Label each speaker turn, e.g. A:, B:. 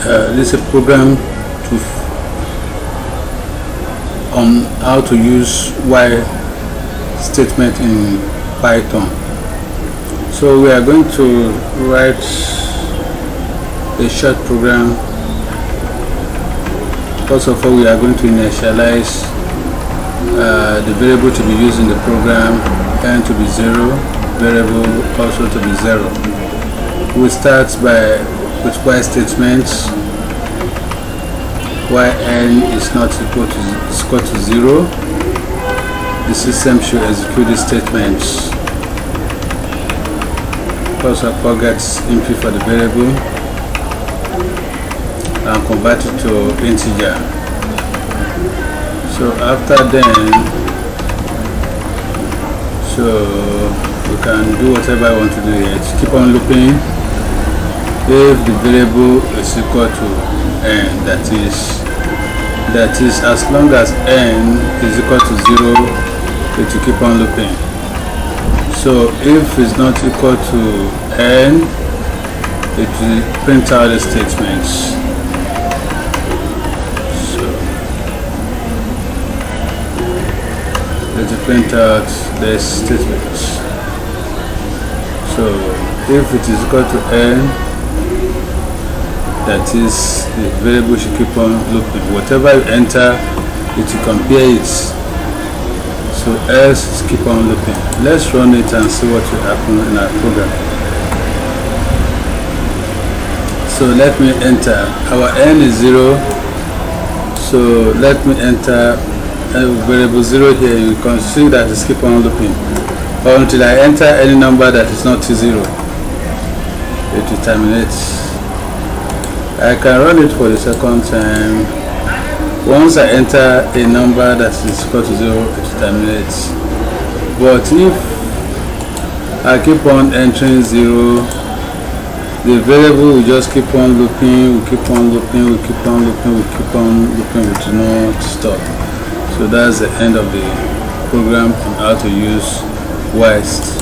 A: this is a program on how to use while statement in Python. So we are going to write a short program. First of all, we are going to initialize the variable to be used in the program, n to be 0, variable also to be 0. We start with while statements. While n is not equal to 0, the system should execute the statements. First of all, gets input for the variable and convert it to integer. So after then, we can do whatever I want to do here. Just keep on looping. If the variable is equal to n, that is as long as n is equal to 0, it will keep on looping. So if it's not equal to n, it will print out the statements. So it will print out the statements. So if it is equal to n, that is, the variable should keep on looping. Whatever you enter, it will compare it. So else is keep on looping. Let's run it and see what will happen in our program. So let me enter. Our n is 0. So let me enter a variable 0 here. You can see that it's keep on looping until I enter any number that is not 0. It will terminate. I can run it for the second time. Once I enter a number that is equal to 0, it terminates. But if I keep on entering 0, the variable will just keep on looping, we keep on looping, we keep on looping, we keep on looping, we do not stop. So that's the end of the program on how to use while.